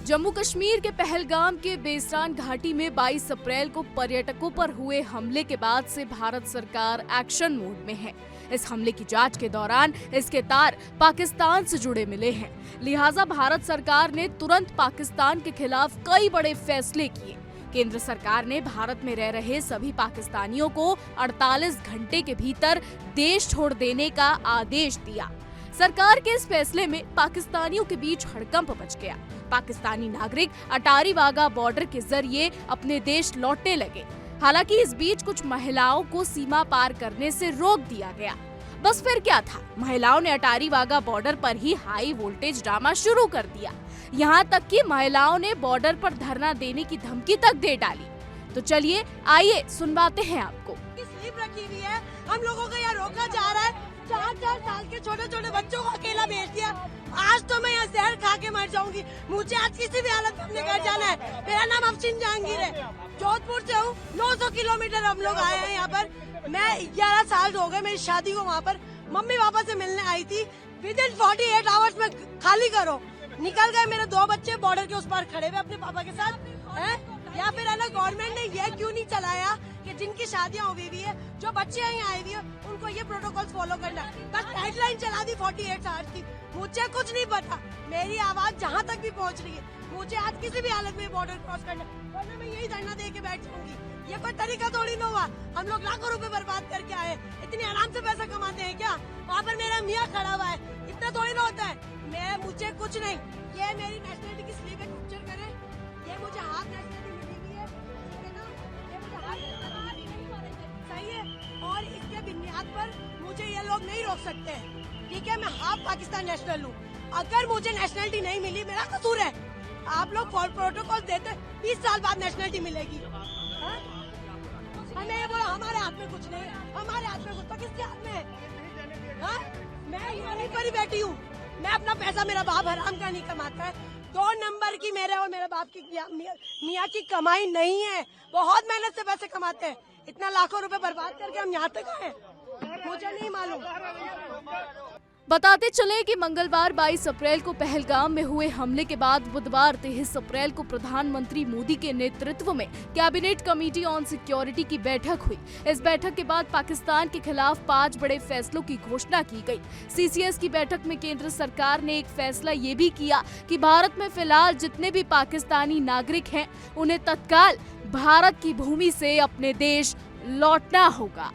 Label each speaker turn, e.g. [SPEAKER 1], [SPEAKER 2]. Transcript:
[SPEAKER 1] जम्मू कश्मीर के पहलगाम के बेसरान घाटी में 22 अप्रैल को पर्यटकों पर हुए हमले के बाद से भारत सरकार एक्शन मोड में है। इस हमले की जांच के दौरान इसके तार पाकिस्तान से जुड़े मिले हैं, लिहाजा भारत सरकार ने तुरंत पाकिस्तान के खिलाफ कई बड़े फैसले किए। केंद्र सरकार ने भारत में रह रहे सभी पाकिस्तानियों को 48 घंटे के भीतर देश छोड़ देने का आदेश दिया। सरकार के इस फैसले में पाकिस्तानियों के बीच हड़कंप मच गया। पाकिस्तानी नागरिक अटारी वाघा बॉर्डर के जरिए अपने देश लौटने लगे। हालांकि इस बीच कुछ महिलाओं को सीमा पार करने से रोक दिया गया। बस फिर क्या था, महिलाओं ने अटारी वाघा बॉर्डर पर ही हाई वोल्टेज ड्रामा शुरू कर दिया। यहाँ तक कि महिलाओं ने बॉर्डर पर धरना देने की धमकी तक दे डाली। तो चलिए आइए सुनवाते हैं आपको।
[SPEAKER 2] स्लिप रखी हुई है, हम लोगों को यहाँ रोका जा रहा है। 4-4 साल के छोटे छोटे बच्चों को अकेला भेज दिया। आज तो मैं यहाँ जहर खा के मर जाऊंगी। मुझे आज किसी भी हालत में अपने घर जाना है। मेरा नाम अफशीन जहांगीर है, जोधपुर से हूँ। 900 किलोमीटर हम लोग आए हैं यहाँ पर। मैं 11 साल हो गए मेरी शादी को वहाँ पर मम्मी पापा से मिलने आई थी। विदिन 48 आवर्स में खाली करो। निकल गए मेरे 2 बच्चे बॉर्डर के उस पार खड़े हुए अपने पापा के साथ है। या फिर है ना, गवर्नमेंट ने ये क्यों नहीं चलाया कि जिनकी शादियां हुई हुई है, जो बच्चे यहाँ आए हुए हैं, उनको ये प्रोटोकॉल फॉलो करना। बस गाइडलाइन चला दी 48 आवर्स की। मुझे कुछ नहीं पता, मेरी आवाज जहाँ तक भी पहुँच रही है। मुझे आज किसी भी हालत में बॉर्डर क्रॉस करना, वरना मैं यही धरना दे के बैठ जाऊंगी। ये कोई तरीका थोड़ी ना हुआ। हम लोग लाखों रुपए बर्बाद करके आए, इतने आराम से पैसा कमाते हैं क्या? वहाँ पर मेरा मियाँ खड़ा हुआ है, इतना थोड़ी ना होता है। मैं मुझे कुछ नहीं, ये मेरी नेशनलिटी की स्लीप है, कैप्चर करें। ये मुझे हाफ नेशनलिटी मिली हुई है, ठीक है ना? ये मुझे हाफ नेशनलिटी सही है, और इसके बुनियाद पर मुझे ये लोग नहीं रोक सकते हैं, ठीक है? मैं हाफ पाकिस्तान नेशनल हूँ। अगर मुझे नेशनलिटी नहीं मिली, मेरा कसूर है। आप लोग प्रोटोकॉल देते 20 साल बाद नेशनलिटी मिलेगी। हमें ये बोला हमारे हाथ में कुछ नहीं है, हमारे हाथ में कुछ तो किसके हाथ में है? मैं यहीं पर ही बैठी हूँ। मैं अपना पैसा, मेरा बाप हराम का नहीं कमाता है। 2 नंबर की मेरे और मेरे बाप की मियाँ की कमाई नहीं है। बहुत मेहनत से पैसे कमाते हैं। इतना लाखों रुपए बर्बाद करके हम यहाँ तक आए, मुझे नहीं मालूम।
[SPEAKER 1] बताते चले कि मंगलवार 22 अप्रैल को पहलगाम में हुए हमले के बाद बुधवार 23 अप्रैल को प्रधानमंत्री मोदी के नेतृत्व में कैबिनेट कमेटी ऑन सिक्योरिटी की बैठक हुई। इस बैठक के बाद पाकिस्तान के खिलाफ 5 बड़े फैसलों की घोषणा की गई। सीसीएस की बैठक में केंद्र सरकार ने एक फैसला ये भी किया कि भारत में फिलहाल जितने भी पाकिस्तानी नागरिक हैं, उन्हें तत्काल भारत की भूमि से अपने देश लौटना होगा।